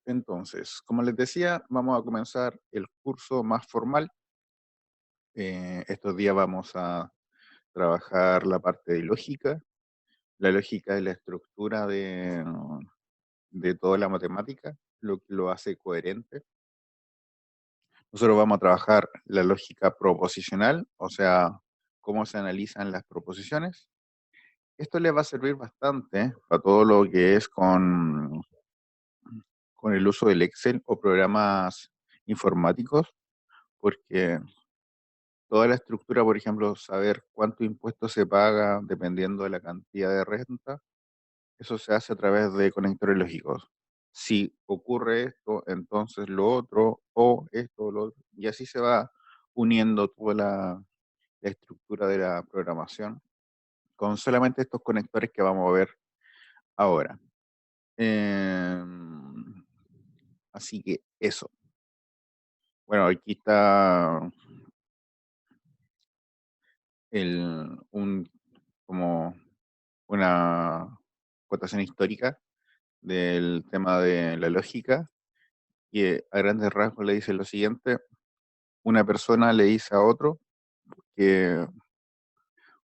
Entonces, como les decía, vamos a comenzar el curso más formal. Estos días vamos a trabajar la parte de lógica. La lógica es la estructura de toda la matemática, lo que lo hace coherente. Nosotros vamos a trabajar la lógica proposicional, o sea, cómo se analizan las proposiciones. Esto les va a servir bastante para todo lo que es con el uso del Excel o programas informáticos, porque toda la estructura, por ejemplo, saber cuánto impuesto se paga dependiendo de la cantidad de renta, eso se hace a través de conectores lógicos. Si ocurre esto, entonces lo otro, o esto, o lo otro, y así se va uniendo toda la estructura de la programación con solamente estos conectores que vamos a ver ahora. Em, Así que eso. Bueno, aquí está como una cotación histórica del tema de la lógica, y a grandes rasgos le dice lo siguiente: una persona le dice a otro que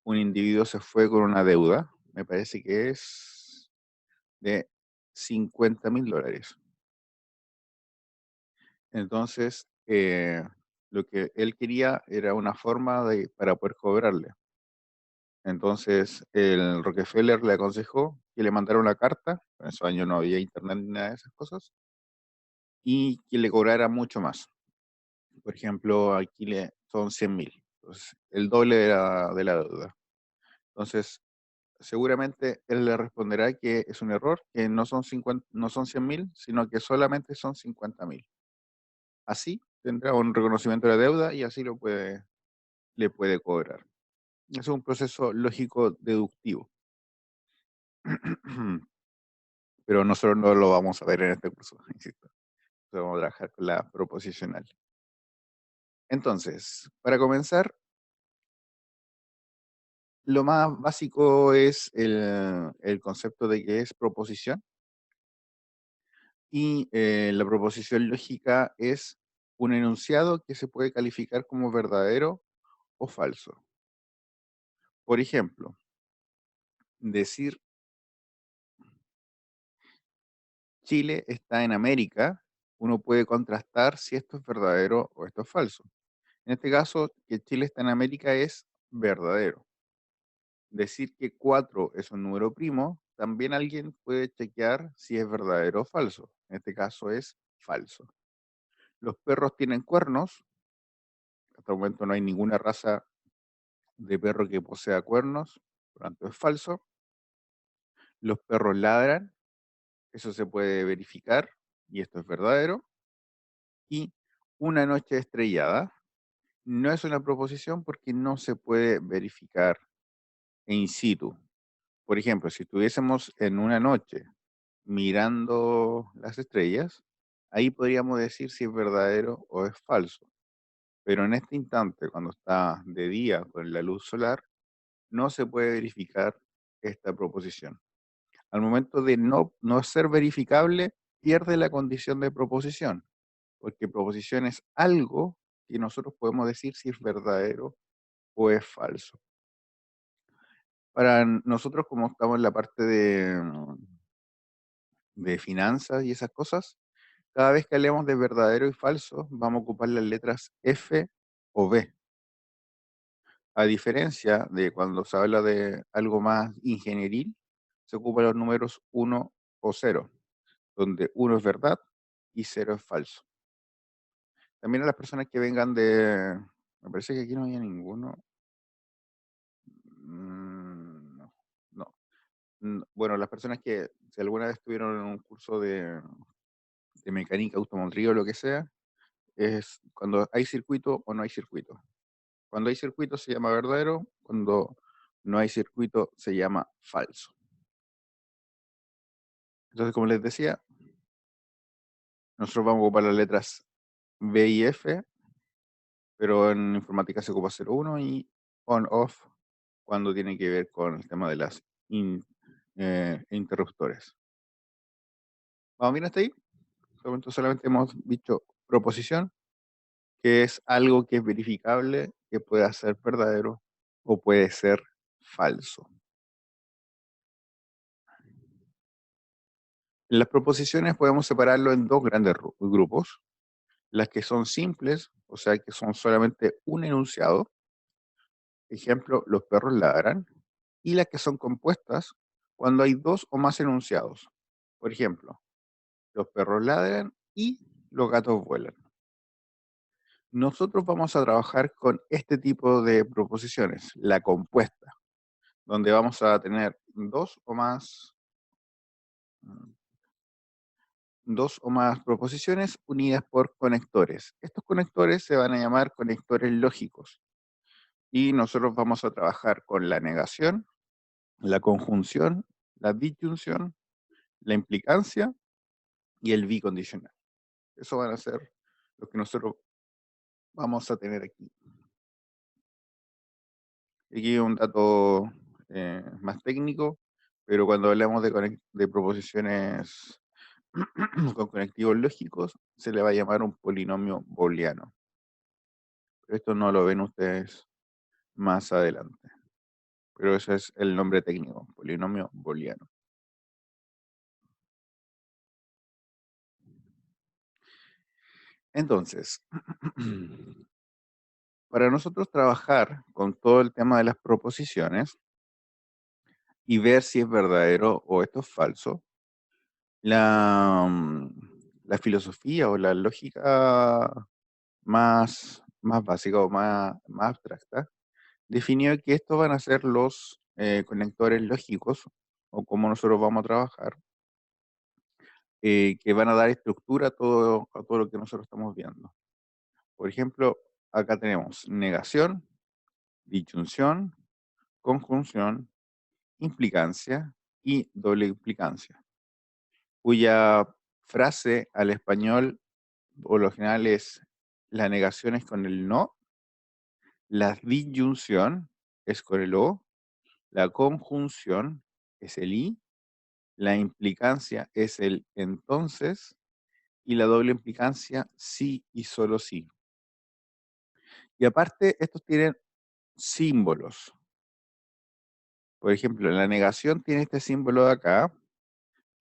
un individuo se fue con una deuda, me parece que es de $50.000. Entonces, lo que él quería era una forma para poder cobrarle. Entonces, el Rockefeller le aconsejó que le mandara una carta, en esos años no había internet ni nada de esas cosas, y que le cobrara mucho más. Por ejemplo, aquí son 100.000, entonces el doble de la deuda. Entonces, seguramente él le responderá que es un error, que no son 100.000, sino que solamente son 50.000. Así tendrá un reconocimiento de la deuda y así le puede cobrar. Es un proceso lógico deductivo. Pero nosotros no lo vamos a ver en este curso, insisto. Vamos a trabajar con la proposicional. Entonces, para comenzar, lo más básico es el concepto de qué es proposición, y la proposición lógica es un enunciado que se puede calificar como verdadero o falso. Por ejemplo, decir Chile está en América, uno puede contrastar si esto es verdadero o esto es falso. En este caso, que Chile está en América es verdadero. Decir que 4 es un número primo, también alguien puede chequear si es verdadero o falso. En este caso es falso. Los perros tienen cuernos. Hasta el momento no hay ninguna raza de perro que posea cuernos, por lo tanto es falso. Los perros ladran, eso se puede verificar y esto es verdadero. Y una noche estrellada no es una proposición porque no se puede verificar in situ. Por ejemplo, si estuviésemos en una noche mirando las estrellas, ahí podríamos decir si es verdadero o es falso. Pero en este instante, cuando está de día con la luz solar, no se puede verificar esta proposición. Al momento de no ser verificable, pierde la condición de proposición, porque proposición es algo que nosotros podemos decir si es verdadero o es falso. Para nosotros, como estamos en la parte de finanzas y esas cosas, cada vez que hablemos de verdadero y falso, vamos a ocupar las letras F o B. A diferencia de cuando se habla de algo más ingenieril, se ocupan los números 1 o 0, donde 1 es verdad y 0 es falso. También a las personas que vengan me parece que aquí no había ninguno. No, no. Bueno, las personas que si alguna vez estuvieron en un curso de mecánica automotriz o lo que sea, es cuando hay circuito o no hay circuito. Cuando hay circuito se llama verdadero, cuando no hay circuito se llama falso. Entonces, como les decía, nosotros vamos a ocupar las letras B y F, pero en informática se ocupa 01 y on-off cuando tiene que ver con el tema de las interruptores. ¿Vamos bien hasta ahí? Hasta el momento solamente hemos dicho proposición, que es algo que es verificable, que puede ser verdadero o puede ser falso. Las proposiciones podemos separarlo en dos grandes grupos, las que son simples, o sea que son solamente un enunciado, ejemplo, los perros ladran, y las que son compuestas cuando hay dos o más enunciados. Por ejemplo, los perros ladran y los gatos vuelan. Nosotros vamos a trabajar con este tipo de proposiciones, la compuesta, donde vamos a tener mm, dos o más proposiciones unidas por conectores. Estos conectores se van a llamar conectores lógicos y nosotros vamos a trabajar con la negación, la conjunción, la disyunción, la implicancia y el bicondicional. Eso van a ser lo que nosotros vamos a tener aquí. Aquí un dato más técnico, pero cuando hablamos de proposiciones con conectivos lógicos, se le va a llamar un polinomio booleano. Pero esto no lo ven ustedes más adelante. Pero ese es el nombre técnico, polinomio booleano. Entonces, para nosotros trabajar con todo el tema de las proposiciones y ver si es verdadero o esto es falso, la, la filosofía o la lógica más básica o más abstracta definió que estos van a ser los conectores lógicos o como nosotros vamos a trabajar, que van a dar estructura a todo lo que nosotros estamos viendo. Por ejemplo, acá tenemos negación, disyunción, conjunción, implicancia y doble implicancia, cuya frase al español por lo general es la negación es con el no, la disyunción es con el o, la conjunción es el y, la implicancia es el entonces y la doble implicancia sí y solo sí. Y aparte, estos tienen símbolos. Por ejemplo, la negación tiene este símbolo de acá,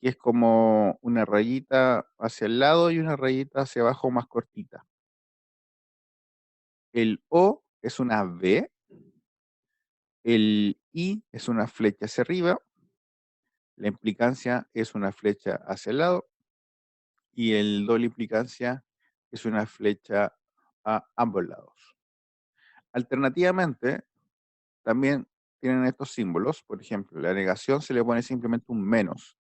que es como una rayita hacia el lado y una rayita hacia abajo más cortita. El O es una V, el I es una flecha hacia arriba, la implicancia es una flecha hacia el lado y el doble implicancia es una flecha a ambos lados. Alternativamente, también tienen estos símbolos, por ejemplo, la negación se le pone simplemente un menos.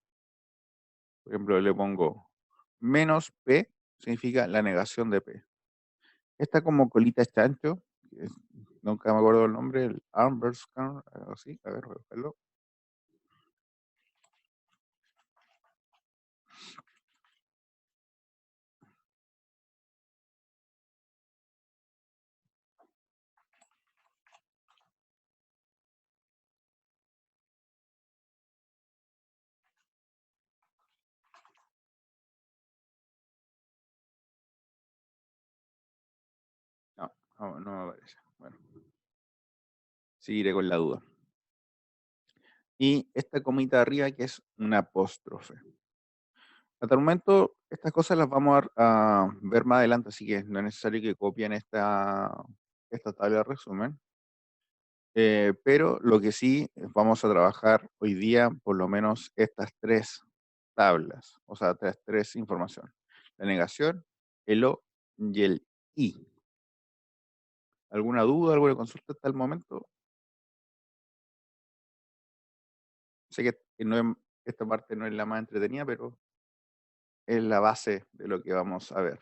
Por ejemplo, le pongo menos P, significa la negación de P. Esta como colita chancho, nunca me acuerdo el nombre, el Armbruster, algo así, a ver, voy a buscarlo. No, no me aparece. Bueno, seguiré con la duda. Y esta comita de arriba que es una apóstrofe. Hasta el momento, estas cosas las vamos a ver más adelante, así que no es necesario que copien esta tabla de resumen. Pero lo que sí vamos a trabajar hoy día, por lo menos estas tres tablas, o sea, tres informaciones. La negación, el O y el I. ¿Alguna duda, alguna consulta hasta el momento? Sé que esta parte no es la más entretenida, pero es la base de lo que vamos a ver.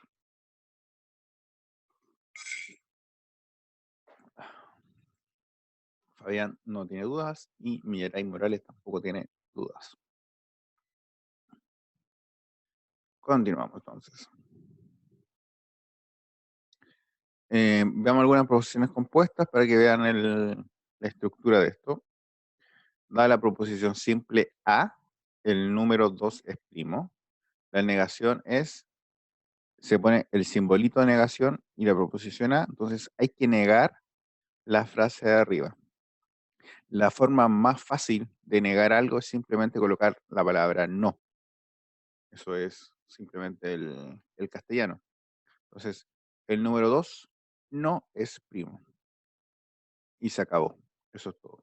Fabián no tiene dudas y Millaray Morales tampoco tiene dudas. Continuamos entonces. Veamos algunas proposiciones compuestas para que vean la estructura de esto. Dada la proposición simple A, el número 2 es primo. La negación es se pone el simbolito de negación y la proposición A, entonces hay que negar la frase de arriba. La forma más fácil de negar algo es simplemente colocar la palabra no. Eso es simplemente el castellano. Entonces, el número 2 no es primo. Y se acabó. Eso es todo.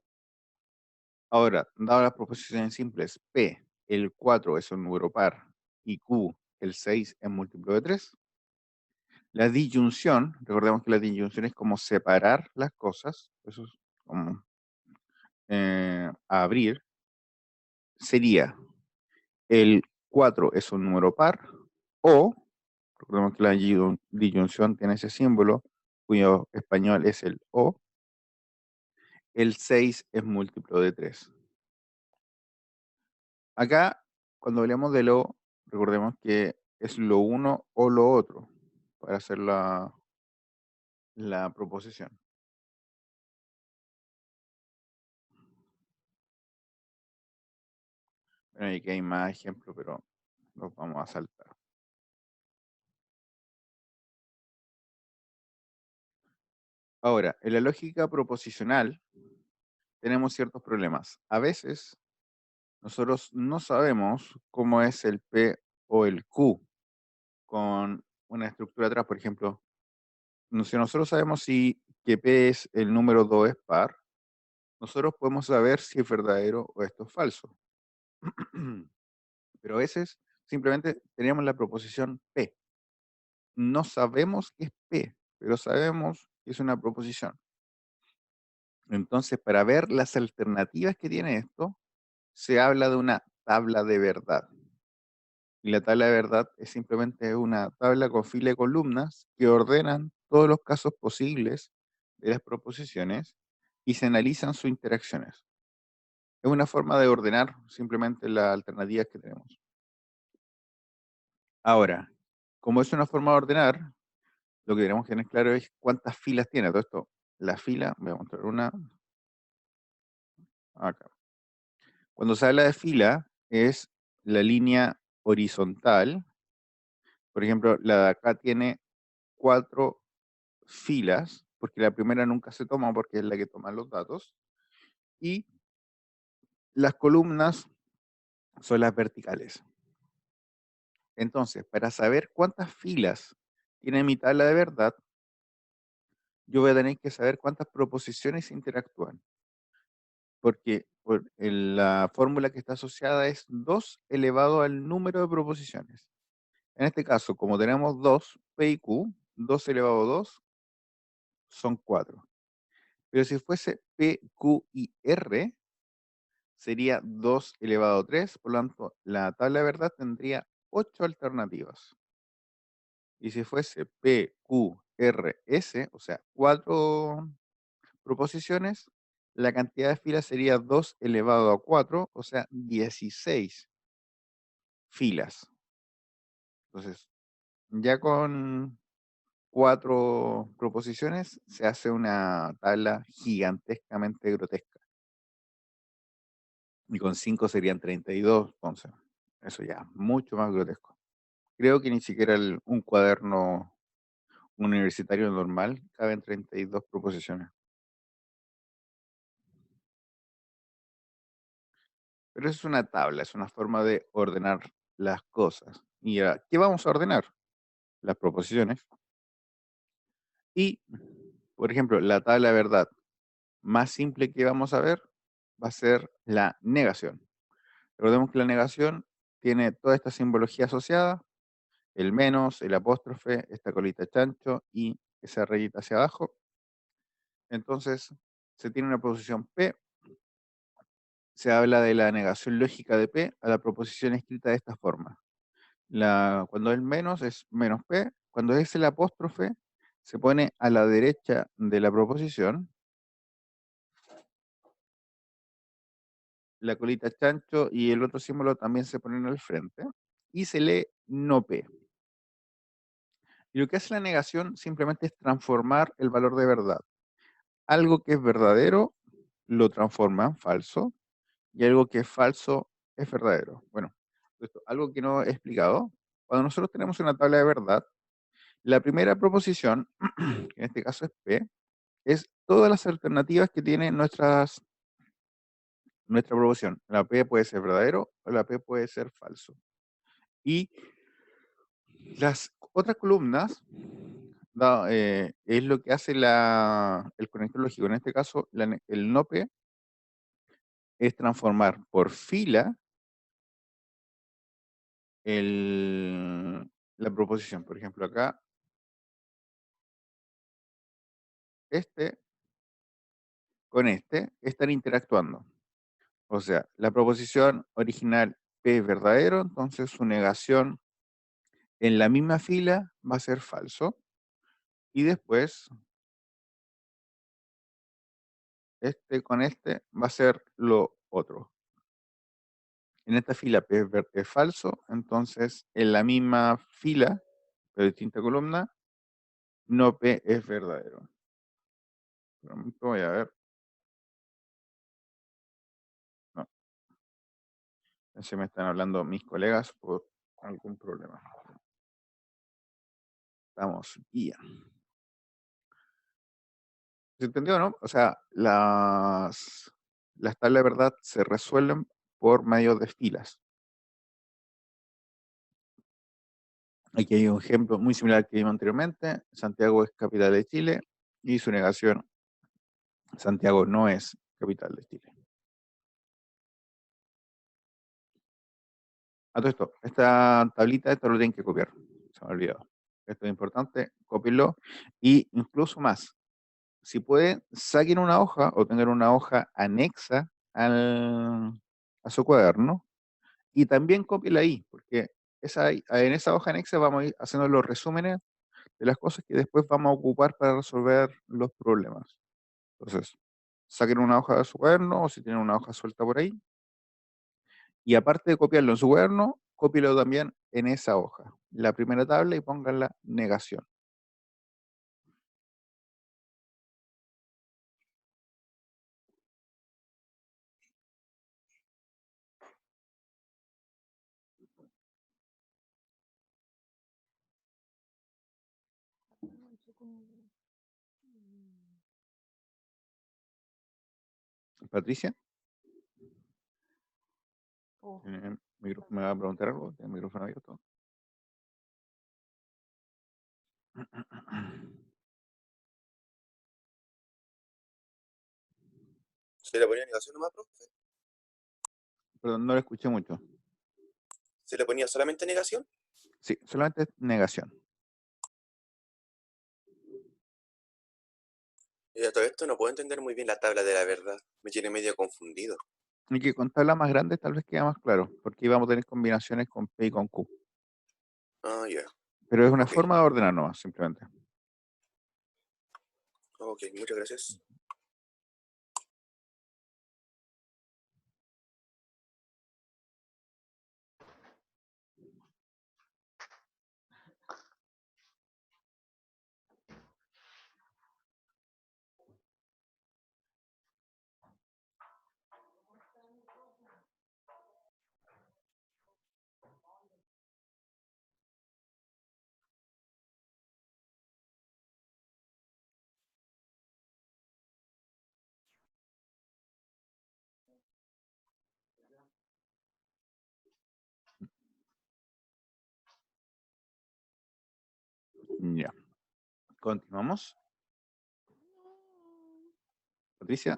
Ahora, dadas las proposiciones simples, P, el 4 es un número par y Q, el 6 es múltiplo de 3. La disyunción, recordemos que la disyunción es como separar las cosas, eso es como abrir, sería el 4 es un número par o, recordemos que la disyunción tiene ese símbolo, cuyo español es el o, el 6 es múltiplo de 3. Acá, cuando hablemos de lo, recordemos que es lo uno o lo otro para hacer la proposición. Bueno, y aquí hay más ejemplos, pero los vamos a saltar. Ahora, en la lógica proposicional tenemos ciertos problemas. A veces nosotros no sabemos cómo es el P o el Q con una estructura atrás. Por ejemplo, si nosotros sabemos si que P es el número 2 es par, nosotros podemos saber si es verdadero o esto es falso. Pero a veces simplemente tenemos la proposición P. No sabemos qué es P, pero sabemos que es una proposición. Entonces, para ver las alternativas que tiene esto, se habla de una tabla de verdad. Y la tabla de verdad es simplemente una tabla con fila de columnas que ordenan todos los casos posibles de las proposiciones y se analizan sus interacciones. Es una forma de ordenar simplemente las alternativas que tenemos. Ahora, como es una forma de ordenar, lo que tenemos que tener claro es cuántas filas tiene todo esto. La fila, voy a mostrar una acá. Cuando se habla de fila, es la línea horizontal. Por ejemplo, la de acá tiene 4 filas, porque la primera nunca se toma porque es la que toma los datos. Y las columnas son las verticales. Entonces, para saber cuántas filas tiene mi tabla de verdad, yo voy a tener que saber cuántas proposiciones interactúan. Porque la fórmula que está asociada es 2 elevado al número de proposiciones. En este caso, como tenemos 2 P y Q, 2 elevado a 2 son 4. Pero si fuese P, Q y R, sería 2 elevado a 3. Por lo tanto, la tabla de verdad tendría 8 alternativas. Y si fuese P, Q, R, S, o sea, 4 proposiciones, la cantidad de filas sería 2 elevado a 4, o sea, 16 filas. Entonces, ya con 4 proposiciones se hace una tabla gigantescamente grotesca. Y con 5 serían 32, entonces, eso ya, mucho más grotesco. Creo que ni siquiera un cuaderno universitario normal cabe en 32 proposiciones. Pero eso es una tabla, es una forma de ordenar las cosas. ¿Y qué vamos a ordenar? Las proposiciones. Y, por ejemplo, la tabla de verdad más simple que vamos a ver va a ser la negación. Recordemos que la negación tiene toda esta simbología asociada, el menos, el apóstrofe, esta colita chancho y esa rayita hacia abajo. Entonces, se tiene una proposición P, se habla de la negación lógica de P a la proposición escrita de esta forma. Cuando es menos es menos P, cuando es el apóstrofe se pone a la derecha de la proposición, la colita chancho y el otro símbolo también se ponen al frente y se lee no P. Y lo que hace la negación simplemente es transformar el valor de verdad. Algo que es verdadero lo transforma en falso y algo que es falso es verdadero. Bueno, algo que no he explicado. Cuando nosotros tenemos una tabla de verdad, La primera proposición, que en este caso es P, es todas las alternativas que tiene nuestra proposición. La P puede ser verdadero o la P puede ser falso. Y las otras columnas es lo que hace el conector lógico. En este caso, el no P es transformar por fila la proposición. Por ejemplo, acá, este con este están interactuando. O sea, la proposición original P es verdadero, entonces su negación en la misma fila va a ser falso. Y después, este con este va a ser lo otro. En esta fila P es falso, entonces en la misma fila, pero distinta columna, no P es verdadero. Por un momento voy a ver. No, se me están hablando mis colegas por algún problema. Estamos bien. ¿Se entendió, no? O sea, las tablas de verdad se resuelven por medio de filas. Aquí hay un ejemplo muy similar al que vimos anteriormente. Santiago es capital de Chile y su negación, Santiago no es capital de Chile. A todo esto, esta tablita, esto lo tienen que copiar. Se me ha olvidado. Esto es importante, cópienlo. Y incluso más, si pueden, saquen una hoja o tengan una hoja anexa a su cuaderno y también cópienla ahí, porque en esa hoja anexa vamos a ir haciendo los resúmenes de las cosas que después vamos a ocupar para resolver los problemas. Entonces, saquen una hoja de su cuaderno o si tienen una hoja suelta por ahí. Y aparte de copiarlo en su cuaderno, cópielo también en esa hoja. La primera tabla y pongan la negación. Patricia, ¿me va a preguntar algo? ¿Tiene el micrófono abierto? ¿Se le ponía negación nomás, profe? Perdón, no lo escuché mucho. ¿Se le ponía solamente negación? Sí, solamente negación. Y a todo esto no puedo entender muy bien la tabla de la verdad. Me tiene medio confundido. Y que con tablas más grandes tal vez queda más claro, porque íbamos a tener combinaciones con P y con Q. Ah, ya. Pero es una Ok. forma de ordenar nomás, simplemente. Ok, muchas gracias. Ya. Continuamos. Patricia.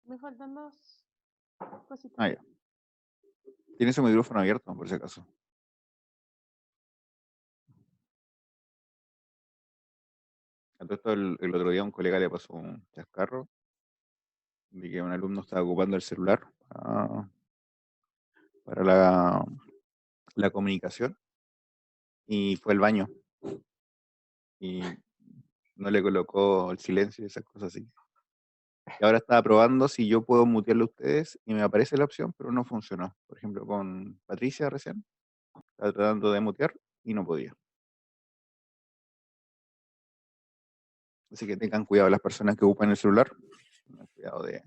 Me faltan dos cositas. Ah, ya. Tiene su micrófono abierto, por si acaso. A todo esto, el otro día un colega le pasó un chascarro de que un alumno estaba ocupando el celular para la comunicación y fue al baño y no le colocó el silencio y esas cosas así. Y ahora estaba probando si yo puedo mutearlo a ustedes y me aparece la opción, pero no funcionó. Por ejemplo, con Patricia recién, estaba tratando de mutear y no podía. Así que tengan cuidado las personas que ocupan el celular. Tengan cuidado de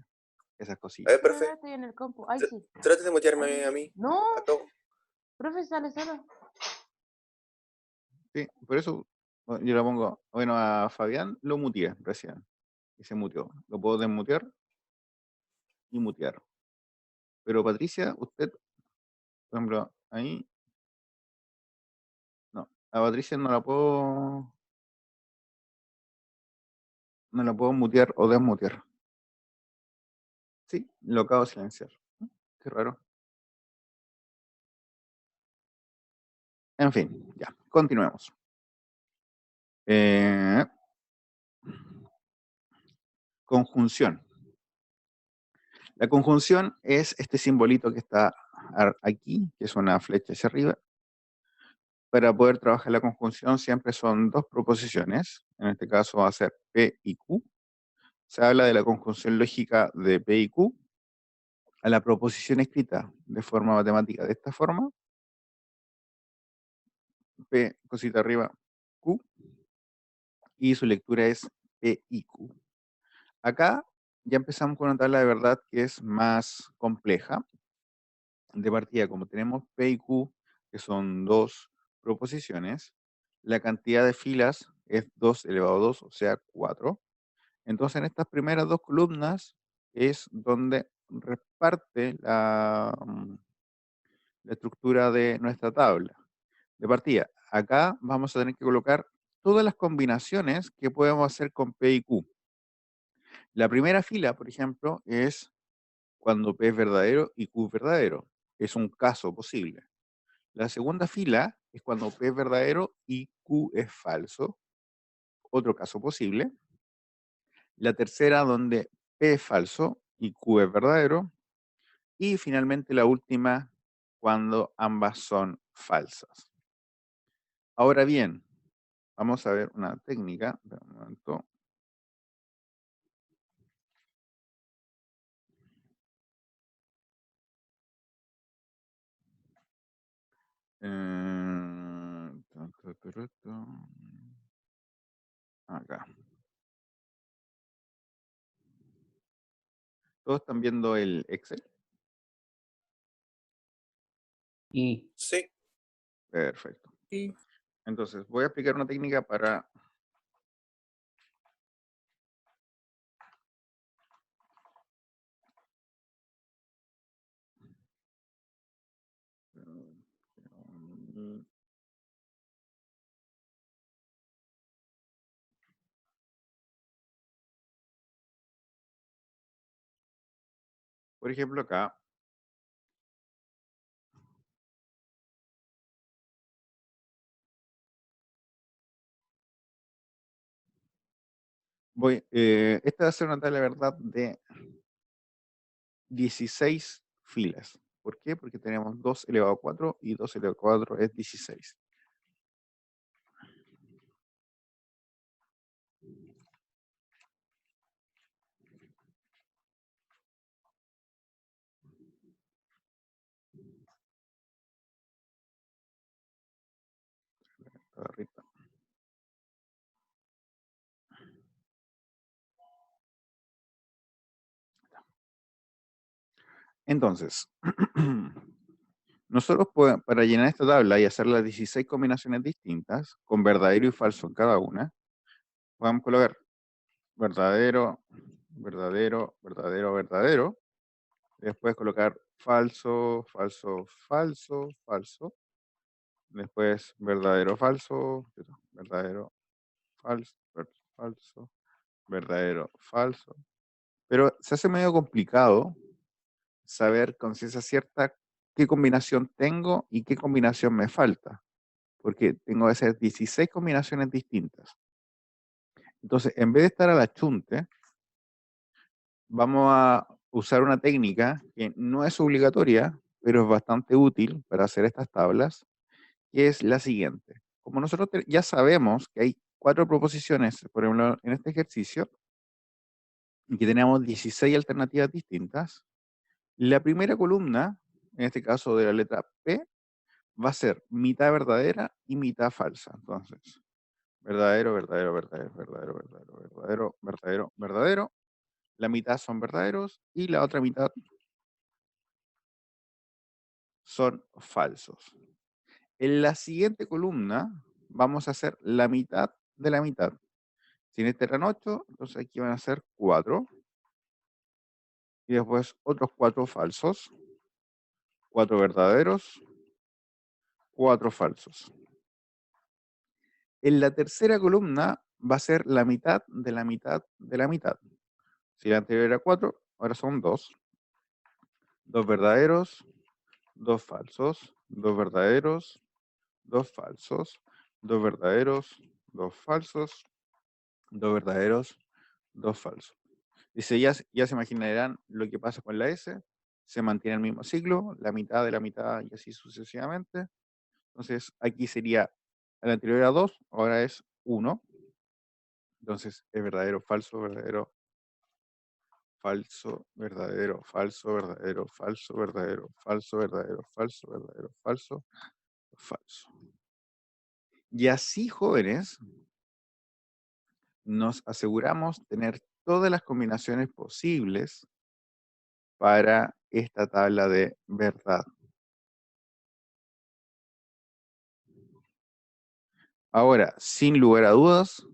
esas A cosillas. ver, Pero ahora profe, estoy en el compu. Ay, sí. trate de mutearme a mí. No, A todo. profe, sale solo. Sí, por eso Yo le pongo, bueno, a Fabián lo muteé recién y se muteó. Lo puedo desmutear y mutear. Pero Patricia, usted, por ejemplo, ahí, no, a Patricia no la puedo mutear o desmutear. Sí, lo acabo de silenciar. Qué raro. En fin, ya, continuemos. Eh, conjunción. La conjunción es este simbolito que está aquí, que es una flecha hacia arriba. Para poder trabajar la conjunción siempre son dos proposiciones. En este caso va a ser P y Q. Se habla de la conjunción lógica de P y Q a la proposición escrita de forma matemática de esta forma. P, cosita arriba, Q. Y su lectura es P y Q. Acá ya empezamos con una tabla de verdad que es más compleja. De partida, como tenemos P y Q, que son dos proposiciones, la cantidad de filas es 2 elevado a 2, o sea, 4. Entonces, en estas primeras dos columnas es donde reparte la estructura de nuestra tabla. De partida, acá vamos a tener que colocar todas las combinaciones que podemos hacer con P y Q. La primera fila, por ejemplo, es cuando P es verdadero y Q es verdadero. Es un caso posible. La segunda fila es cuando P es verdadero y Q es falso. Otro caso posible. La tercera donde P es falso y Q es verdadero. Y finalmente la última cuando ambas son falsas. Ahora bien, vamos a ver una técnica. Espera un momento. Acá. ¿Todos están viendo el Excel? Y Sí, Perfecto. sí. Entonces, voy a explicar una técnica para por ejemplo, acá esta va a ser una tabla de verdad de 16 filas. ¿Por qué? Porque tenemos 2 elevado a 4 y 2 elevado a 4 es 16. Arriba. Entonces, nosotros para llenar esta tabla y hacer las 16 combinaciones distintas, con verdadero y falso en cada una, vamos a colocar verdadero, verdadero, verdadero, verdadero. Después colocar falso, falso, falso, falso. Después verdadero, falso, verdadero, falso, falso, verdadero, falso. Pero se hace medio complicado saber con ciencia cierta qué combinación tengo y qué combinación me falta, porque tengo que hacer 16 combinaciones distintas. Entonces, en vez de estar a la chunte, vamos a usar una técnica que no es obligatoria, pero es bastante útil para hacer estas tablas, que es la siguiente. Como nosotros ya sabemos que hay 4 proposiciones, por ejemplo, en este ejercicio, y que tenemos 16 alternativas distintas, la primera columna, en este caso de la letra P, va a ser mitad verdadera y mitad falsa. Entonces, verdadero, verdadero, verdadero, verdadero, verdadero, verdadero, verdadero, verdadero. La mitad son verdaderos y la otra mitad son falsos. En la siguiente columna vamos a hacer la mitad de la mitad. Si en este eran 8, entonces aquí van a ser 4. Y después otros 4 falsos, 4 verdaderos, 4 falsos. En la tercera columna va a ser la mitad de la mitad de la mitad. Si la anterior era 4, ahora son 2. 2 verdaderos, 2 falsos, 2 verdaderos, 2 falsos, 2 verdaderos, 2 falsos, 2 verdaderos, 2 falsos. Dice, ya se imaginarán lo que pasa con la S. Se mantiene el mismo ciclo, la mitad de la mitad y así sucesivamente. Entonces, aquí sería, el anterior era 2, ahora es 1. Entonces, es verdadero, falso, verdadero, falso, verdadero, falso, verdadero, falso, verdadero, falso, verdadero, falso, verdadero, falso, falso. Y así, jóvenes, nos aseguramos tener todas las combinaciones posibles para esta tabla de verdad. Ahora, sin lugar a dudas,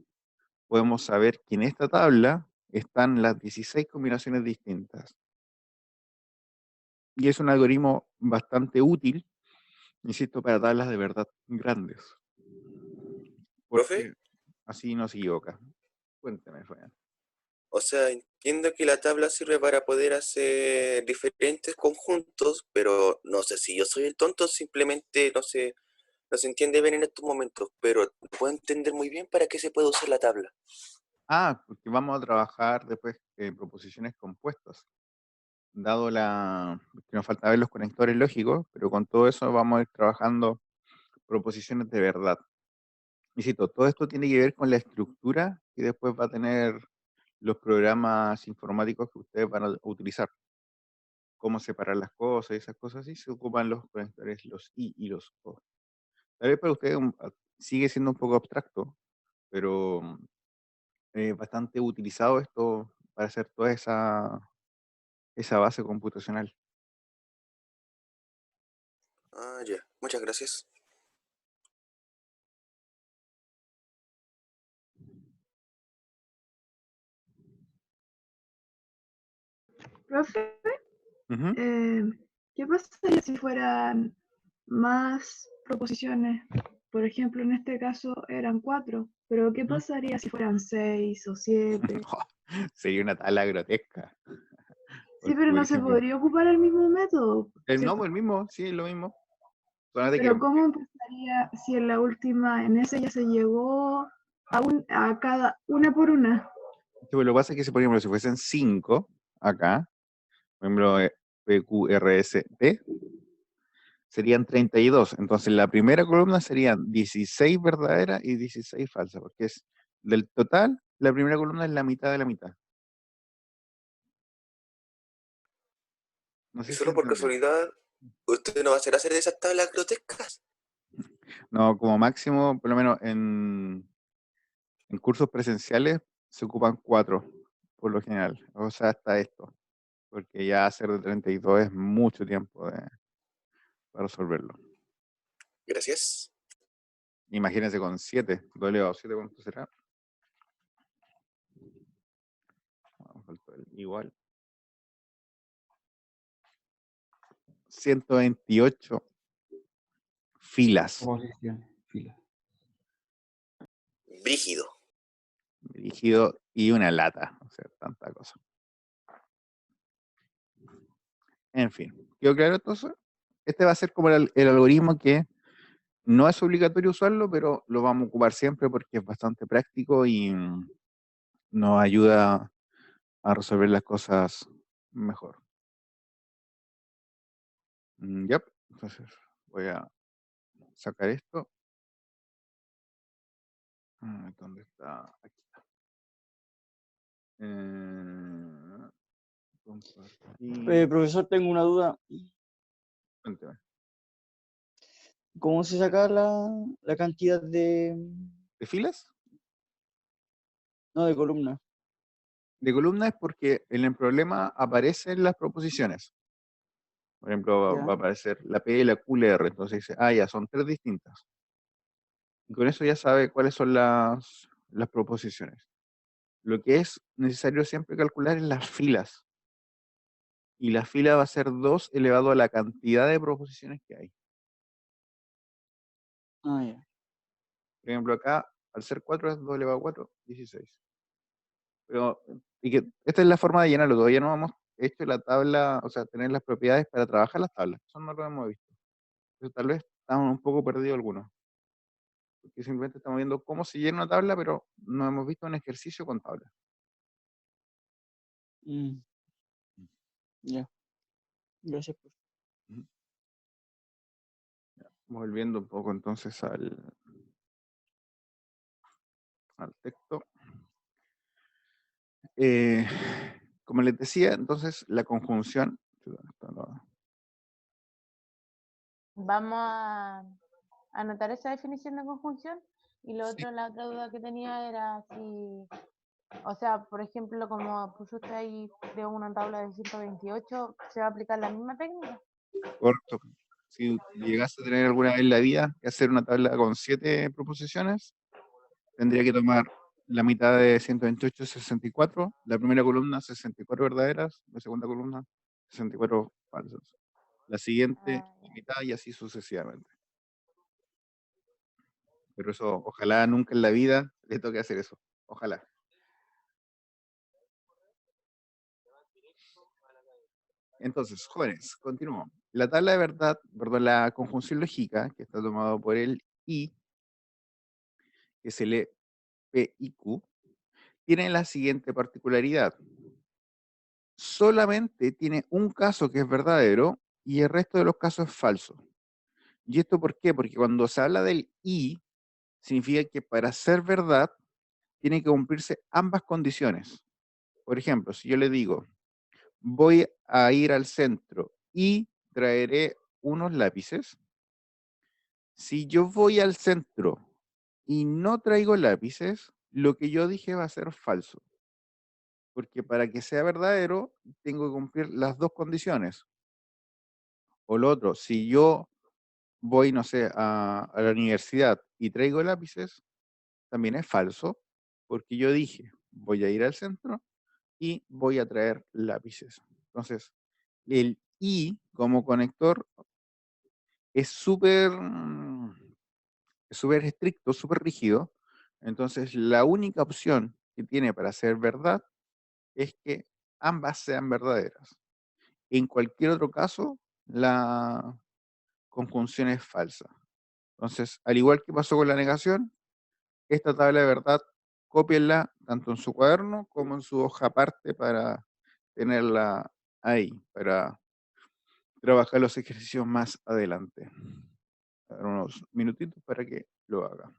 podemos saber que en esta tabla están las 16 combinaciones distintas. Y es un algoritmo bastante útil, insisto, para tablas de verdad grandes. ¿Profe? Porque así no se equivoca. Cuéntame, Fabián. O sea, entiendo que la tabla sirve para poder hacer diferentes conjuntos, pero no sé si yo soy el tonto, simplemente no se entiende bien en estos momentos, pero puedo entender muy bien para qué se puede usar la tabla. Porque vamos a trabajar después proposiciones compuestas. Dado que nos falta ver los conectores lógicos, pero con todo eso vamos a ir trabajando proposiciones de verdad. Insisto, todo esto tiene que ver con la estructura que después va a tener los programas informáticos que ustedes van a utilizar. Cómo separar las cosas y esas cosas así, se ocupan los conectores, los I y los O. Tal vez para ustedes sigue siendo un poco abstracto, pero bastante utilizado esto para hacer toda esa base computacional. Ah, ya. Muchas gracias. Profe, Ujú. ¿qué pasaría si fueran más proposiciones? Por ejemplo, en este caso eran 4, pero ¿qué Ujú. pasaría si fueran 6 o 7? Sería una tabla grotesca. Sí, Porque, pero por no se ejemplo, podría ocupar el mismo método, ¿cierto? el mismo, sí, lo mismo. Solamente Pero ¿cómo empezaría si en la última, en esa ya se llegó a cada una por una? lo que pasa es que, por ejemplo, si fuesen 5 acá, por ejemplo, PQRST, serían 32. Entonces, la primera columna serían 16 verdaderas y 16 falsas, porque es del total, la primera columna es la mitad de la mitad. No Y sé si se solo por entendió. casualidad, ¿usted no va a hacer de esas tablas grotescas? No, como máximo, por lo menos en cursos presenciales, se ocupan 4, por lo general. O sea, hasta esto. Porque ya hacer de 32 es mucho tiempo para resolverlo. Gracias. Imagínense con 7, doble elevado a 7, ¿cuánto será? Faltó el igual. 128 filas. Posiciones, fila. Brígido. Dirigido y una lata. O sea, tanta cosa. En fin, ¿quedó claro entonces? Este va a ser como el algoritmo que no es obligatorio usarlo, pero lo vamos a ocupar siempre porque es bastante práctico y nos ayuda a resolver las cosas mejor. Yep. Entonces voy a sacar esto. ¿Dónde está? Aquí está. Compartir. Profesor, tengo una duda. Cuénteme. ¿Cómo se saca la cantidad de, ¿De filas? no, de columnas? De columna es porque en el problema aparecen las proposiciones. Por ejemplo, va ¿Ya? a aparecer la P, la Q, la R. Entonces dice, ya, son 3 distintas. Y con eso ya sabe cuáles son las proposiciones. Lo que es necesario siempre calcular es las filas. Y la fila va a ser 2 elevado a la cantidad de proposiciones que hay. Ah, ya. Por ejemplo, acá, al ser 4 es 2 elevado a 4, 16. Pero, y que esta es la forma de llenarlo. Todavía no hemos hecho la tabla, o sea, tener las propiedades para trabajar las tablas. Eso no lo hemos visto. Entonces, tal vez estamos un poco perdidos algunos. Porque simplemente estamos viendo cómo se llena una tabla, pero no hemos visto un ejercicio con tabla. Mm, ya. Gracias, profe. Ujú. Volviendo un poco entonces al texto. Eh, como les decía, entonces la conjunción. Vamos a anotar esa definición de conjunción. Y lo Sí, otro, la otra duda que tenía era si, o sea, por ejemplo, como puso usted ahí de una tabla de 128, ¿se va a aplicar la misma técnica? corto. Si llegase a tener alguna vez en la vida que hacer una tabla con 7 proposiciones, tendría que tomar la mitad de 128, 64, la primera columna 64 verdaderas, la segunda columna 64 falsas, la siguiente Ah, la ya. mitad y así sucesivamente. Pero eso, ojalá nunca en la vida le toque hacer eso. Ojalá. Entonces, jóvenes, continuamos. La tabla de verdad, perdón, la conjunción lógica, que está tomado por el I, que se lee P y Q, tiene la siguiente particularidad. Solamente tiene un caso que es verdadero y el resto de los casos es falso. ¿Y esto por qué? Porque cuando se habla del I, significa que para ser verdad, tiene que cumplirse ambas condiciones. Por ejemplo, si yo le digo, voy a ir al centro y traeré unos lápices. Si yo voy al centro y no traigo lápices, lo que yo dije va a ser falso. Porque para que sea verdadero, tengo que cumplir las dos condiciones. O lo otro, si yo voy, no sé, a la universidad y traigo lápices, también es falso, porque yo dije, voy a ir al centro y voy a traer lápices. Entonces, el y como conector es súper estricto, súper rígido. Entonces, la única opción que tiene para ser verdad es que ambas sean verdaderas. En cualquier otro caso, la conjunción es falsa. Entonces, al igual que pasó con la negación, esta tabla de verdad, cópienla tanto en su cuaderno como en su hoja aparte para tenerla ahí, para trabajar los ejercicios más adelante. Dar unos minutitos para que lo haga.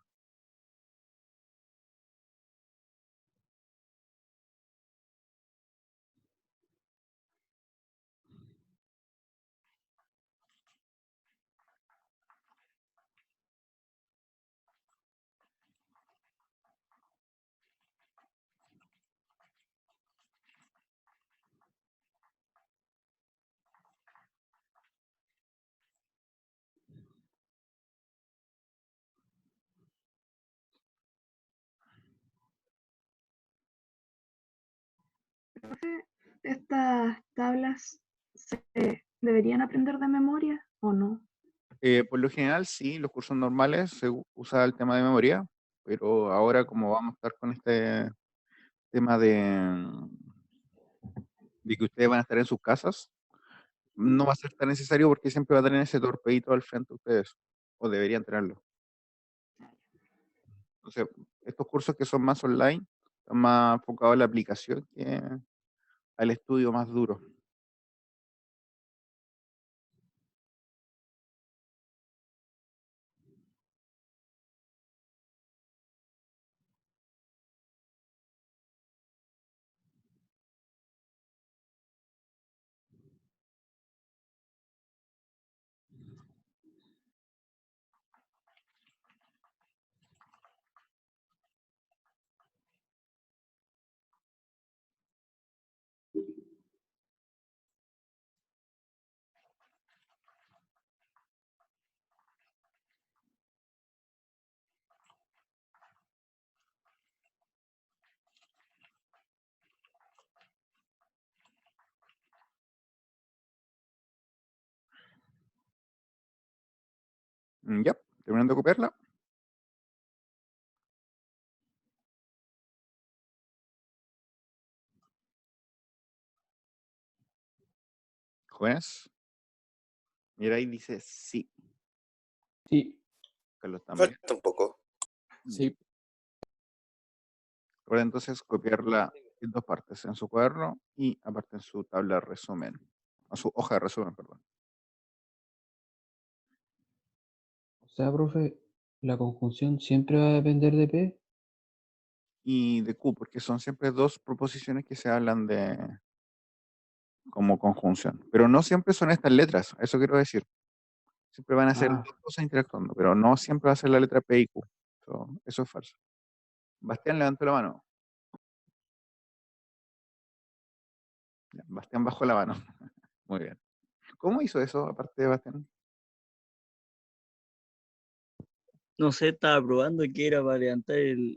¿Estas tablas se deberían aprender de memoria o no? Por lo general, sí, los cursos normales se usa el tema de memoria, pero ahora como vamos a estar con este tema de que ustedes van a estar en sus casas, no va a ser tan necesario porque siempre va a tener ese torpedito al frente de ustedes, o deberían tenerlo. Entonces, estos cursos que son más online, están más enfocados a la aplicación que al estudio más duro. Ya, terminando de copiarla. Jóvenes. Mira, ahí dice sí. Sí, Carlos también. Falta un poco. sí. Recuerda entonces copiarla en dos partes, en su cuaderno y aparte en su tabla de resumen. A su hoja de resumen, perdón. O sea, profe, la conjunción siempre va a depender de P. Y de Q, porque son siempre dos proposiciones que se hablan de como conjunción. Pero no siempre son estas letras, eso quiero decir. Siempre van a ser Ah, dos cosas interactuando, pero no siempre va a ser la letra P y Q. Eso es falso. Bastián levantó la mano. Ya, Bastián bajó la mano. Muy bien. ¿Cómo hizo eso, aparte de Bastián? no sé, estaba probando que era para levantar el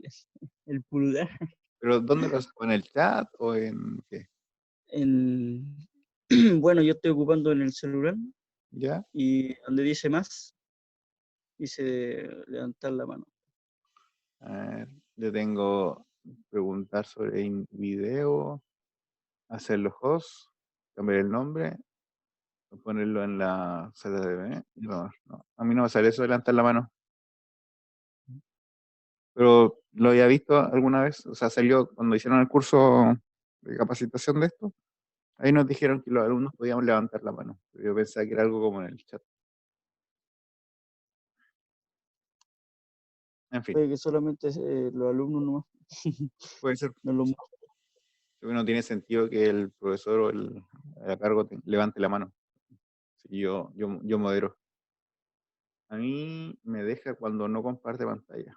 pulgar ¿Pero dónde lo sacó? ¿En el chat o en qué? en... Bueno, yo estoy ocupando en el celular ¿Ya? y donde dice más, dice levantar la mano. A ver, yo tengo preguntar sobre video, hacer los hosts, cambiar el nombre, ponerlo en la sala de B. No, no, a mí no me sale eso de levantar la mano. Pero lo había visto alguna vez, o sea, salió cuando hicieron el curso de capacitación de esto. Ahí nos dijeron que los alumnos podíamos levantar la mano. Yo pensaba que era algo como en el chat. En fin, Puede que solamente los alumnos nomás, puede ser. no los... No tiene sentido que el profesor o a cargo levante la mano. Si yo modero. A mí me deja cuando no comparte pantalla.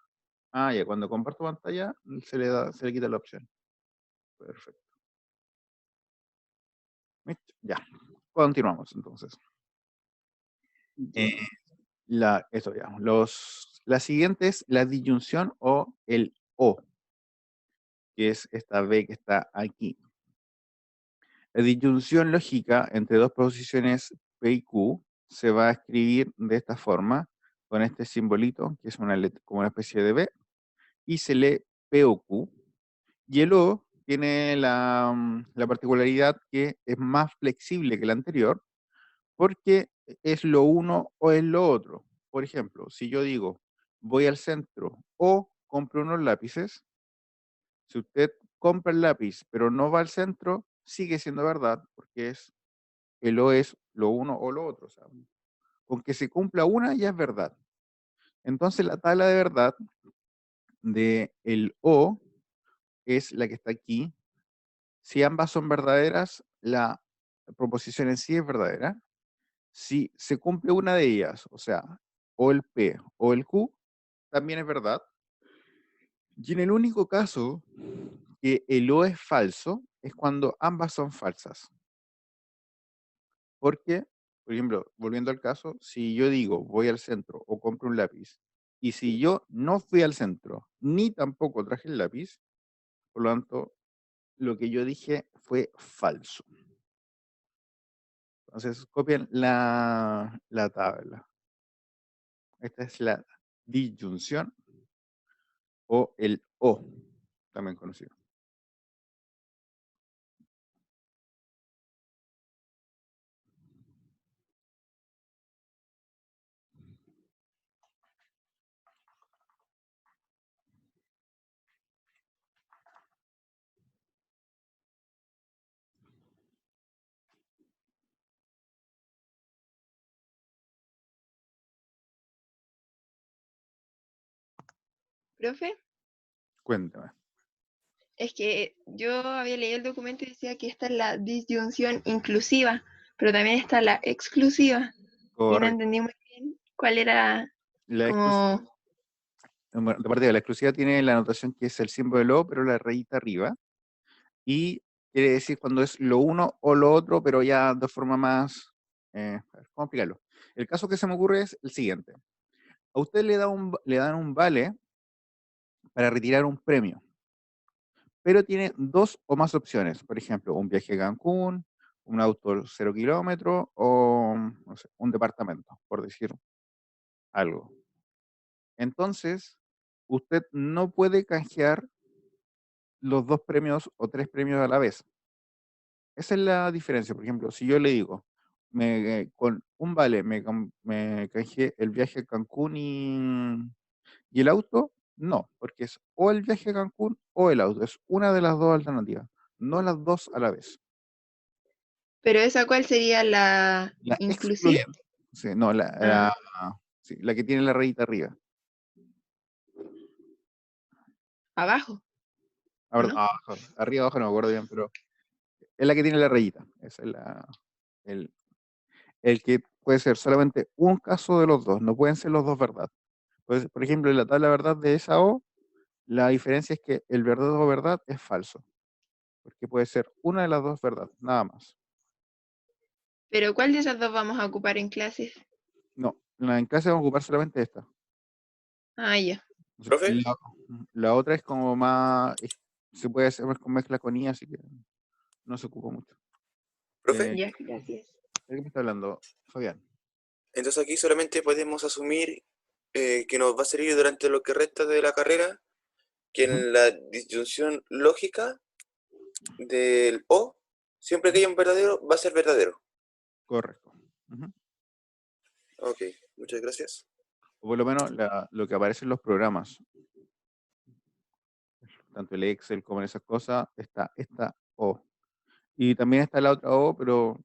Ah, ya, cuando comparto pantalla se le quita la opción. Perfecto. ¿Listo? Ya. Continuamos entonces. Eh, Ya. Eso ya. La siguiente es la disyunción o el O, que es esta B que está aquí. La disyunción lógica entre dos posiciones P y Q se va a escribir de esta forma, con este simbolito, que es una letra, como una especie de B, y se lee P o Q. Y el O tiene la particularidad que es más flexible que la anterior, porque es lo uno o es lo otro. Por ejemplo, si yo digo voy al centro o compro unos lápices, si usted compra el lápiz pero no va al centro, sigue siendo verdad, porque el O es lo uno o lo otro. O sea, con que se cumpla una ya es verdad. Entonces la tabla de verdad de el O es la que está aquí. Si ambas son verdaderas, la proposición en sí es verdadera. Si se cumple una de ellas, o sea, o el P o el Q, también es verdad. Y en el único caso que el O es falso, es cuando ambas son falsas. Porque, por ejemplo, volviendo al caso, si yo digo voy al centro o compro un lápiz, y si yo no fui al centro, ni tampoco traje el lápiz, por lo tanto, lo que yo dije fue falso. Entonces, copian la tabla. Esta es la disyunción o el O, también conocido. Profe, Cuéntame. es que yo había leído el documento y decía que esta es la disyunción inclusiva, pero también está la exclusiva. Y no Correcto. entendí muy bien cuál era La exclusiva, como... bueno, de partida, la exclusiva tiene la anotación que es el símbolo del O, pero la rayita arriba. Y quiere decir cuando es lo uno o lo otro, pero ya de forma más... a ver, ¿cómo explicarlo? El caso que se me ocurre es el siguiente. A usted le dan un vale para retirar un premio, pero tiene dos o más opciones. Por ejemplo, un viaje a Cancún, un auto 0 kilómetros o no sé, un departamento, por decir. algo. Entonces, usted no puede canjear los 2 premios o 3 premios a la vez. Esa es la diferencia. Por ejemplo, si yo le digo, con un vale me canjeé el viaje a Cancún y el auto, no, porque es o el viaje a Cancún o el auto. Es una de las dos alternativas, no las dos a la vez. Pero esa cuál sería la La inclusiva. excluyente. Sí, no, Ah, sí, la que tiene la rayita arriba. abajo, ¿o no? Abajo, arriba, abajo, no me acuerdo bien, pero es la que tiene la rayita. Esa es el, el que puede ser solamente un caso de los dos, no pueden ser los dos verdad. Pues, por ejemplo, en la tabla verdad de esa O, la diferencia es que el verdad o verdad es falso, porque puede ser una de las dos verdad, nada más. Pero ¿cuál de esas dos vamos a ocupar en clases? No, en clase vamos a ocupar solamente esta. Ah, ya. O sea, ¿Profe? la otra es como más, se puede hacer más con mezcla con I, así que no se ocupa mucho. ¿Profe? Ya, gracias. ¿De qué me está hablando, Fabián? Entonces aquí solamente podemos asumir que nos va a servir durante lo que resta de la carrera, que Ujú, en la disyunción lógica del O, siempre que ujú, haya un verdadero, va a ser verdadero. correcto. Ujú. Ok, muchas gracias. O por lo menos lo que aparece en los programas, tanto el Excel como en esas cosas, está esta O. Y también está la otra O, pero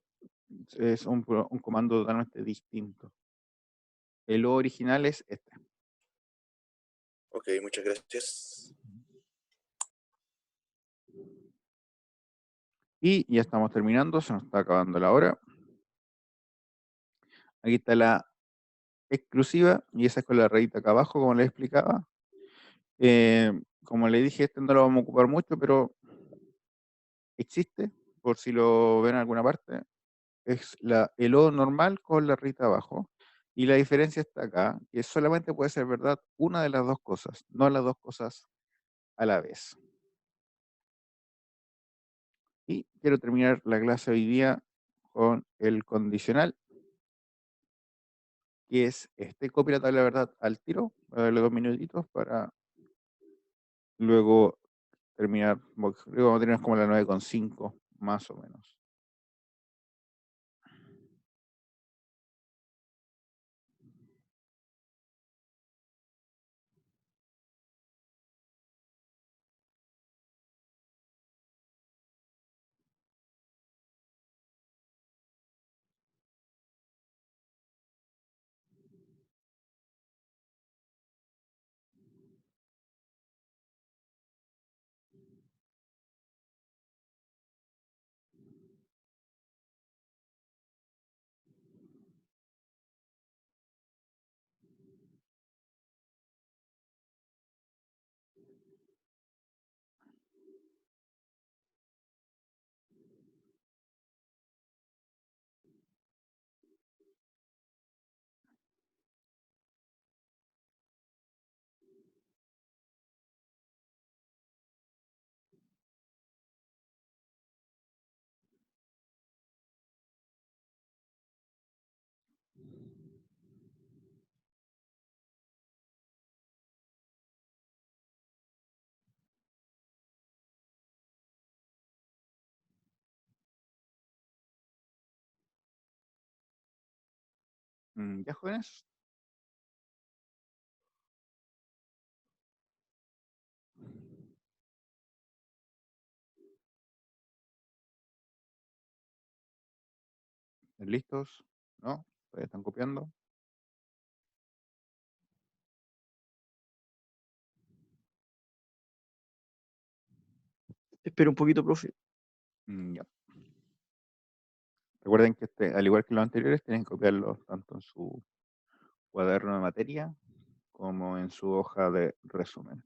es un comando totalmente distinto. El O original es este. Ok, muchas gracias. Y ya estamos terminando, se nos está acabando la hora. Aquí está la exclusiva y esa es con la rayita acá abajo, como les explicaba. Como le dije, este no lo vamos a ocupar mucho, pero existe, por si lo ven en alguna parte. Es el O normal con la rayita abajo. Y la diferencia está acá, que solamente puede ser verdad una de las dos cosas, no las dos cosas a la vez. Y quiero terminar la clase hoy día con el condicional, que es este. Copia la tabla de verdad al tiro, voy a darle 2 minutitos para luego terminar. Luego vamos a tener como la 9,5 más o menos. ¿Ya, jóvenes? ¿Están listos? ¿No? ¿Todavía están copiando? Espera un poquito, profe. Ya. Recuerden que al igual que los anteriores, tienen que copiarlos tanto en su cuaderno de materia como en su hoja de resumen.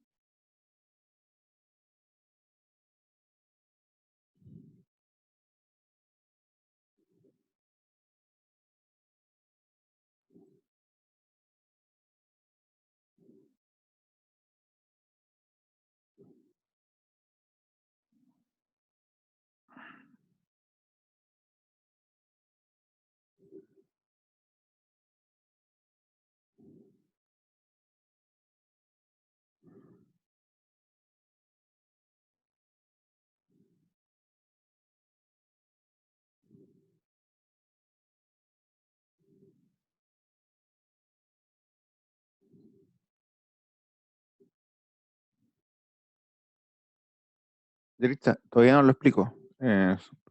Derecha, todavía no lo explico.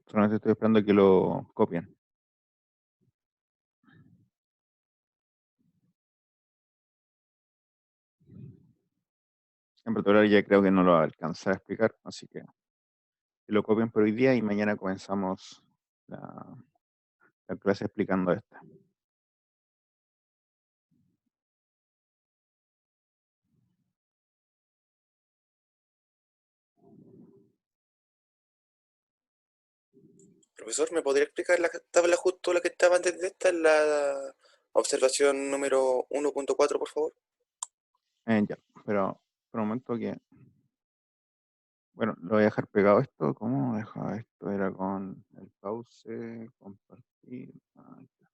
Solamente estoy esperando que lo copien. En particular ya creo que no lo va a alcanzar a explicar, así que lo copien por hoy día y mañana comenzamos la clase explicando esto. Profesor, ¿me podría explicar la tabla justo la que estaba antes de esta, la observación número 1.4, por favor? Ya, pero por un momento que... Bueno, lo voy a dejar pegado esto. ¿Cómo dejaba esto? Era con el pause, compartir. Ahí está.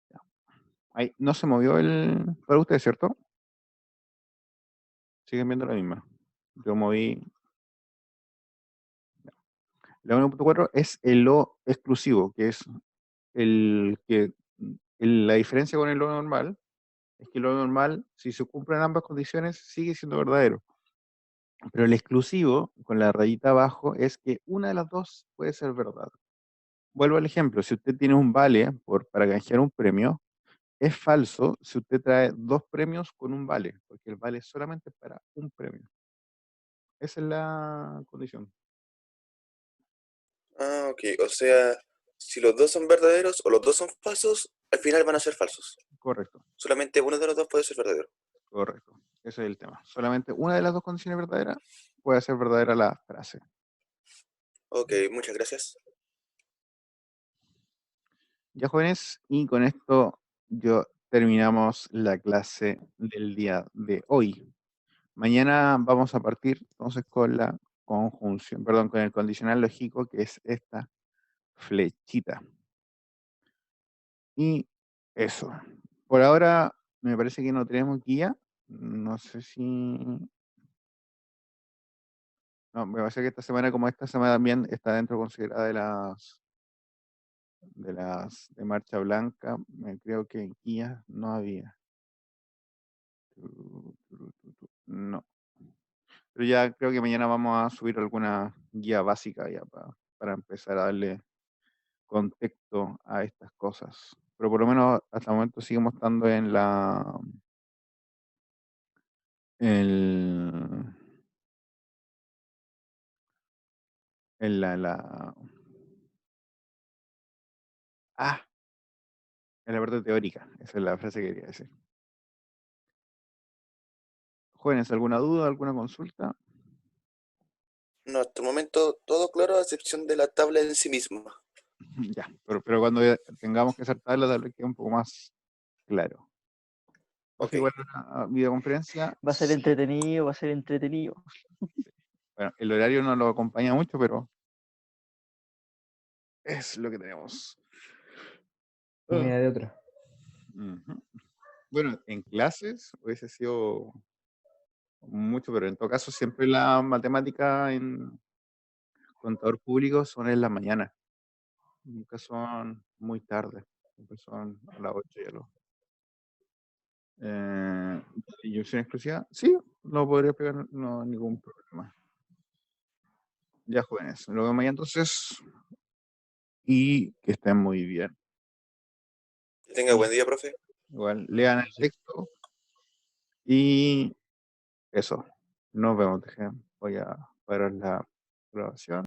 Ya. Ahí, no se movió el... Para ustedes, ¿cierto? Siguen viendo la misma. Yo moví... Ya. La 1.4 es el lo exclusivo, que es el que... La diferencia con el lo normal es que lo normal, si se cumplen ambas condiciones, sigue siendo verdadero. Pero el exclusivo, con la rayita abajo, es que una de las dos puede ser verdad. Vuelvo al ejemplo, si usted tiene un vale para canjear un premio, es falso si usted trae 2 premios con un vale, porque el vale es solamente para un premio. Esa es la condición. Ah, ok. O sea, si los dos son verdaderos o los dos son falsos, al final van a ser falsos. Correcto, Solamente uno de los dos puede ser verdadero. correcto. Ese es el tema. Solamente una de las dos condiciones verdaderas puede ser verdadera la frase. Ok, muchas gracias. Ya, jóvenes, y con esto terminamos la clase del día de hoy. Mañana vamos a partir entonces con la conjunción, perdón, con el condicional lógico, que es esta flechita. Y eso. Por ahora me parece que no tenemos guía. No sé si... No, me parece que esta semana, como esta semana también está dentro considerada de marcha blanca, creo que guías no había. No. Pero ya creo que mañana vamos a subir alguna guía básica ya para empezar a darle contexto a estas cosas. Pero por lo menos hasta el momento seguimos estando en el, en la parte teórica. Esa es la frase que quería decir. Jóvenes, ¿alguna duda, alguna consulta? No, hasta el momento todo claro, a excepción de la tabla en sí misma. Ya, pero cuando ya tengamos que hacer tabla, tal vez quede un poco más claro. Ok. Igual una videoconferencia. Va a ser entretenido, va a ser entretenido. Bueno, el horario no lo acompaña mucho, pero es lo que tenemos. No me da de otra. Ujú. Bueno, en clases hubiese sido mucho, pero en todo caso siempre la matemática en contador público son en la mañana. Nunca son muy tarde. Siempre son a las 8 y a los... Inyección exclusiva, sí, lo podría pegar, no ningún problema. Ya, jóvenes, lo vemos mañana entonces y que estén muy bien. Que tenga buen día, profe. Igual, lean el texto y eso. Nos vemos, voy a parar la grabación.